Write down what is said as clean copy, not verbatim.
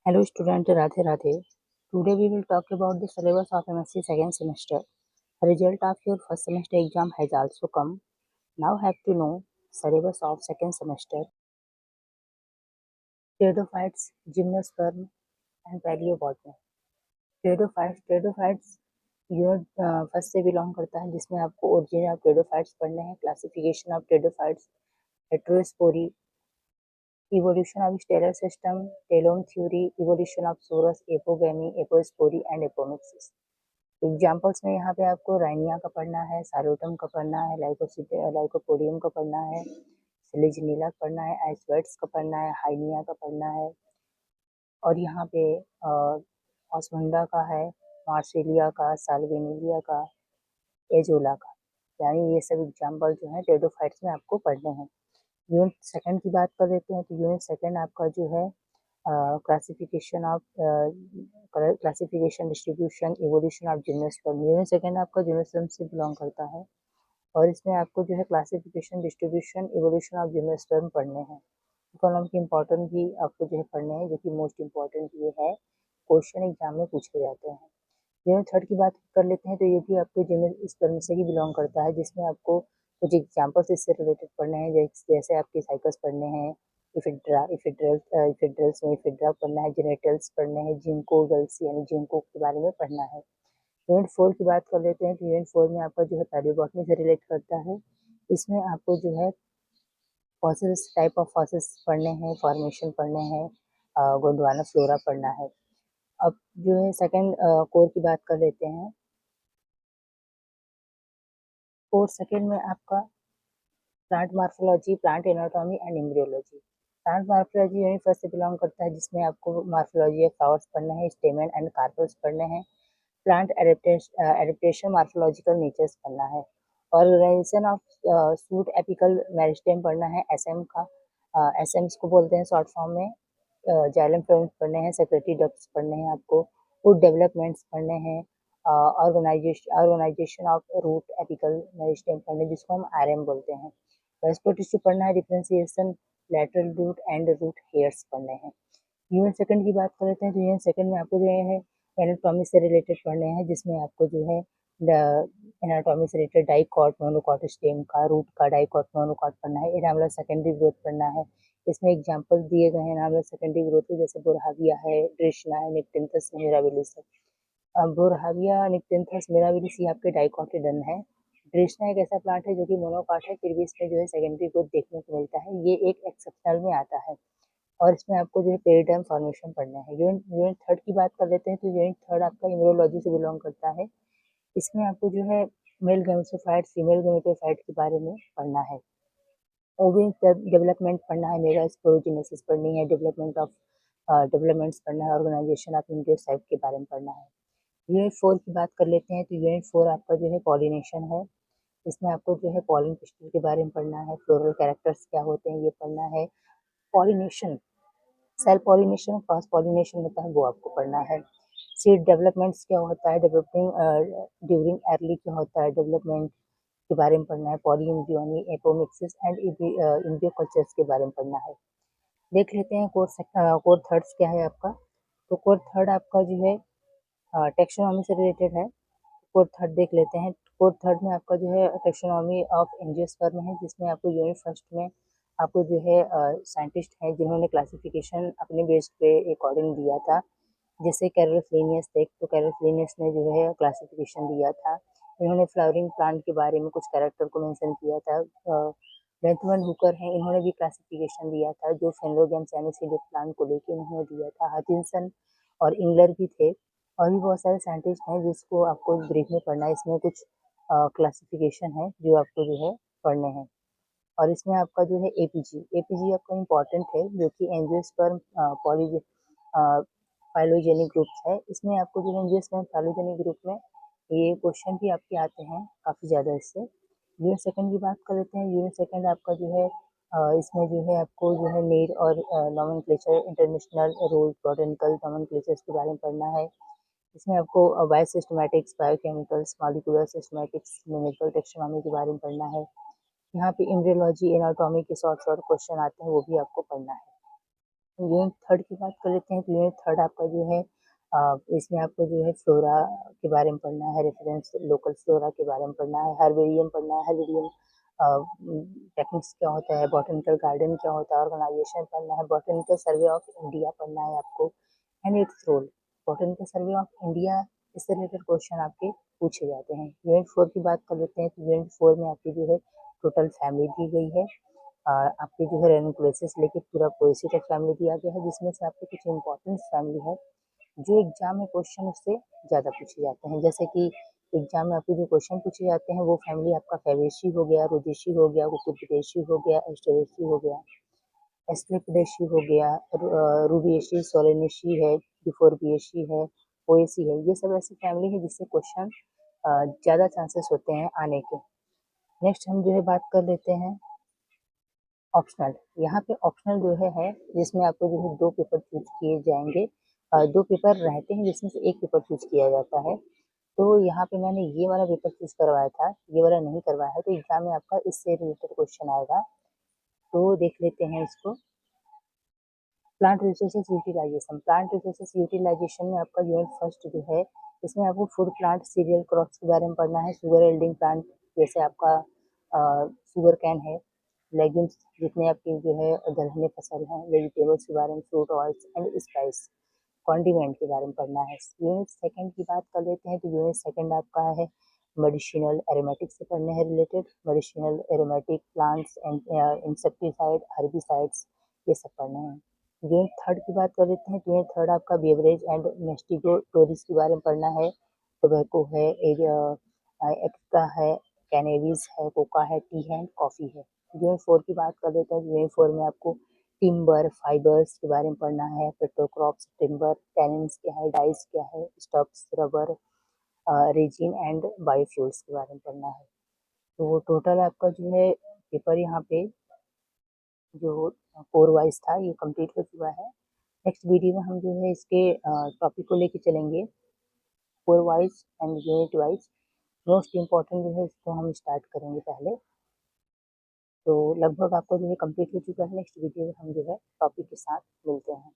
Hello student, Radhe Radhe. Today we will talk about the syllabus of MSc second semester. Result of your first semester exam has also come. Now have to know syllabus of second semester. Pteridophytes, gymnosperm and paleobotany. Pteridophytes unit first से belong करता है, जिसमें आपको origin of pteridophytes पढ़ने हैं, classification of pteridophytes, heterospory, evolution of stellar system, telome theory, evolution of Saurus, apogamy, apospory and apomixis. Examples में यहाँ पे आपको राइनिया का पढ़ना है, सारोटम का पढ़ना है, लाइकोपोडियम का पढ़ना है, सिलिजनीला का पढ़ना है, आइसवर्ट्स का पढ़ना है, हाइनिया का पढ़ना है, और यहाँ पे ऑस्मुंडा का है, मार्सिलिया का, साल्विनिलिया का, एजोला का। यानी ये सब एग्जाम्पल जो है टेडोफाइट्स में आपको पढ़ने हैं। यूनिट सेकंड की बात कर लेते हैं, तो यूनिट सेकंड आपका जो है classification of classification, distribution, evolution of gymnosperm. Unit second आपका जिम्नोस्पर्म से बिलोंग करता है और इसमें आपको जो है classification, distribution, evolution of gymnosperm पढ़ने हैं। इकोनॉमिक इम्पोर्टेंट भी आपको जो है पढ़ने हैं, जो कि मोस्ट इम्पोर्टेंट ये है, क्वेश्चन एग्जाम में पूछे जाते हैं। यूनिट थर्ड की बात कर लेते हैं, तो ये भी आपको जिम्नोस्पर्म से ही बिलोंग करता है, जिसमें आपको कुछ एग्जाम्पल्स इससे रिलेटेड पढ़ने हैं, जैसे आपके साइकल्स पढ़ने हैं, इफिड्रल्स में इफिड्रा पढ़ना है, जेनेटल्स पढ़ने हैं, जिंको गर्ल्स यानी जिंको के बारे में पढ़ना है। यूनिट फोर की बात कर लेते हैं, तो यूनिट फोर में आपका जो है पैलियोबॉटनी से रिलेट करता है। इसमें आपको जो है फॉसिल्स, टाइप ऑफ फॉसिल्स पढ़ने हैं, फॉर्मेशन पढ़ने हैं, गोंडवाना फ्लोरा पढ़ना है। अब जो है सेकंड कोर की बात कर लेते हैं। कोर सेकंड में आपका plant morphology, plant anatomy and embryology. Plant morphology unit first से बिलोंग करता है, जिसमें आपको मार्फोलॉजी ऑफ फ्लावर्स पढ़ने हैं, स्टेमन एंड कार्पेल्स पढ़ने हैं, प्लांट एडेप्टेशन, मार्फोलॉजिकल नेचर्स पढ़ना है, organisation of shoot apical meristem पढ़ना है, एसएम का, एसएम को बोलते हैं शॉर्ट फॉर्म में, जाइलम फ्लोएम्स पढ़ने हैं, सेक्रेटरी डक्ट्स पढ़ने हैं, आपको फूड डेवलपमेंट्स पढ़ने हैं, organisation of root apical meristem पढ़ने, जिसको हम आरएम बोलते हैं। रेस्पिरेटरी पढ़ना है, differentiation, lateral root and root hairs पढ़ने हैं। यूनिट सेकंड की बात कर लेते हैं, तो यूनिट सेकंड में आपको जो है एनाटॉमी से रिलेटेड पढ़ने हैं, जिसमें आपको जो है एनाटॉमी से रिलेटेड डाइकॉट, मोनोकॉट स्टेम का, रूट का, डाइकॉट, मोनोकॉट पढ़ना है, इनामुलर सेकेंडरी ग्रोथ पढ़ना है। इसमें एग्जांपल दिए गए हैं इनामुलर सेकेंडरी ग्रोथ के, जैसे बोरहाविया है, ड्रिशना है, निक्टेंथस मिराबिलिस है। बोरहाविया, निक्टेंथस मिराबिलिस ये आपके डाइकॉटिडन है। ड्रिशना एक ऐसा प्लांट है जो कि मोनोकॉट है, फिर भी इसमें जो है सेकेंडरी ग्रोथ देखने को मिलता है, ये एक एक्सेप्शनल में आता है, और इसमें आपको जो है पेरिडर्म फॉर्मेशन पढ़ना है। यूनिट थर्ड की बात कर लेते हैं, तो यूनिट थर्ड आपका इम्यूनोलॉजी से बिलोंग करता है। इसमें आपको जो है मेल गैमेटोफाइट, फीमेल गैमेटोफाइट के बारे में पढ़ना है, ओविन डेवलपमेंट पढ़ना है, मेगा स्पोरोजेनेसिस पढ़नी है, डेवलपमेंट ऑफ डेवलपमेंट्स पढ़ना है, ऑर्गेनाइजेशन ऑफ न्यूक्लियोसाइट के बारे में पढ़ना है। यूनिट फोर की बात कर लेते हैं, तो यूनिट फोर आपका जो है पॉलिनेशन है। इसमें आपको जो है पॉलिन पिस्टल के बारे में पढ़ना है, फ्लोरल कैरेक्टर्स क्या होते हैं ये पढ़ना है, pollination, self pollination, cross pollination होता है वो आपको पढ़ना है, सीड डेवलपमेंट्स क्या होता है, डेवलपिंग ड्यूरिंग अर्ली क्या होता है, डेवलपमेंट के बारे में पढ़ना है, polyembryony, apomixis and embryo cultures के बारे में पढ़ना है। देख लेते हैं कोर थर्ड्स क्या है आपका। तो कोर थर्ड आपका जो है टेक्सोनॉमी से रिलेटेड है। कोर थर्ड देख लेते हैं। कोर थर्ड में आपका जो है टेक्सोनॉमी ऑफ एंजियोस्पर्म है, जिसमें आपको यूनिट फर्स्ट में आपको जो है साइंटिस्ट हैं जिन्होंने क्लासिफिकेशन अपने बेस पे अकॉर्डिंग दिया था, जैसे कैरल्स लिनियस थे, तो कैरल्स लिनियस ने जो है क्लासिफिकेशन दिया था। इन्होंने फ्लावरिंग प्लांट के बारे में कुछ कैरेक्टर को मेंशन किया था। बेंथमन हुकर हैं, इन्होंने भी क्लासिफिकेशन दिया था, जो फेनोलोगेम्स यानी सीडेड प्लांट को लेके इन्होंने दिया था। हचिंसन और इंगलर भी थे, और भी बहुत सारे साइंटिस्ट हैं जिसको आपको ब्रीफ में पढ़ना है। इसमें कुछ क्लासिफिकेशन है जो आपको जो है पढ़ने हैं, और इसमें आपका जो है एपीजी आपका इम्पॉर्टेंट है, जो कि एंजियोस्पर्म फाइलोजेनिक ग्रुप्स है। इसमें आपको जो एंजियोस्पर्म फाइलोजेनिक ग्रुप में ये क्वेश्चन भी आपके आते हैं काफ़ी ज़्यादा इससे। यूनिट सेकंड की बात कर लेते हैं। यूनिट सेकंड आपका जो है इसमें जो है आपको जो है नेड और nomenclature, international rule, botanical nomenclatures के बारे में पढ़ना है। इसमें आपको biosystematics, biochemicals, molecular systematics, numerical taxonomy के बारे में पढ़ना है। यहाँ पे एम्ब्रियोलॉजी, एनाटॉमी के शॉर्ट शॉर्ट क्वेश्चन आते हैं, वो भी आपको पढ़ना है। यूनिट थर्ड की बात कर लेते हैं तो यूनिट थर्ड आपका जो है इसमें आपको जो है फ्लोरा के बारे में पढ़ना है, रेफरेंस लोकल फ्लोरा के बारे में पढ़ना है, हर्बेरियम पढ़ना है, हर्बेरियम टेक्निक्स क्या होता है, बॉटनिकल गार्डन क्या होता है, ऑर्गेनाइजेशन पढ़ना है, बॉटनिकल सर्वे ऑफ इंडिया पढ़ना है आपको and its role. Botanical survey of India इससे रिलेटेड क्वेश्चन आपके पूछे जाते हैं। यूनिट फोर की बात कर लेते हैं तो यूनिट फोर में आपकी जो है टोटल फैमिली दी गई है, आपके जो है रेनोक्लेसिस लेके पूरा पोएसी तक फैमिली दिया गया है, जिसमें से आपके कुछ इंपॉर्टेंट फैमिली है जो एग्जाम में क्वेश्चन उससे ज़्यादा पूछे जाते हैं। जैसे कि एग्जाम में आपके जो क्वेश्चन पूछे जाते हैं वो फैमिली आपका फेबेसी हो गया, रोजेसी हो गया, कुकुरबिटेसी हो गया, एस्टेरेसी हो गया, एस्क्लेपिडेसी हो गया, रूबिएसी, सोलेनेसी है, डिफोरबिएसी है, पोएसी है। ये सब ऐसी फैमिली है जिससे क्वेश्चन ज़्यादा चांसेस होते हैं आने के। नेक्स्ट हम जो है बात कर लेते हैं ऑप्शनल। यहाँ पे ऑप्शनल जो है जिसमें आपको जो है 2 पेपर चूज़ किए जाएँगे। 2 पेपर रहते हैं जिसमें से 1 पेपर चूज़ किया जाता है। तो यहाँ पे मैंने ये वाला पेपर चूज़ करवाया था, ये वाला नहीं करवाया है, तो एग्ज़ाम में आपका इससे रिलेटेड क्वेश्चन आएगा। तो देख लेते हैं इसको। Plant resources utilisation. Plant resources utilisation में आपका यूनिट फर्स्ट जो है, इसमें आपको फूड प्लांट, सीरियल क्रॉप्स के बारे में पढ़ना है, शुगर एल्डिंग प्लांट जैसे आपका शुगर कैन है, लेग्यूम्स जितने आपके जो है दलहनी फसल हैं, वेजिटेबल्स के बारे में, fruit oils and spice, condiment के बारे में पढ़ना है। यूनिट सेकंड की बात कर लेते हैं तो यूनिट सेकंड आपका है मेडिसिनल एरोमेटिक से पढ़ने हैं related, medicinal aromatic plants and insecticide, herbicides, ये सब पढ़ने हैं। यूनिट थर्ड की बात कर लेते हैं तो यूनिट थर्ड आपका बेवरेज एंड मेस्टिगोटोरिस के बारे में पढ़ना है। टोबैको है, एक्का है, कैनेबीज है, कोका है, टी है, कॉफ़ी है। यूनिट फोर की बात कर लेते हैं तो यूनिट फोर में आपको टिम्बर, फाइबर्स के बारे में पढ़ना है, पेट्रोक्रॉप्स, टिम्बर, टैनिन्स क्या है, डाइस क्या है, stuffs, rubber, resin and biofuels के बारे में पढ़ना है। तो टोटल आपका जो है पेपर यहाँ पे जो कोर वाइज था ये कंप्लीट हो चुका है। नेक्स्ट वीडियो में हम जो है इसके टॉपिक को लेके चलेंगे core wise and unit wise. Most important जो है इसको हम स्टार्ट करेंगे पहले। तो लगभग आपका जो है कंप्लीट हो चुका है। नेक्स्ट वीडियो में हम जो है टॉपिक के साथ मिलते हैं।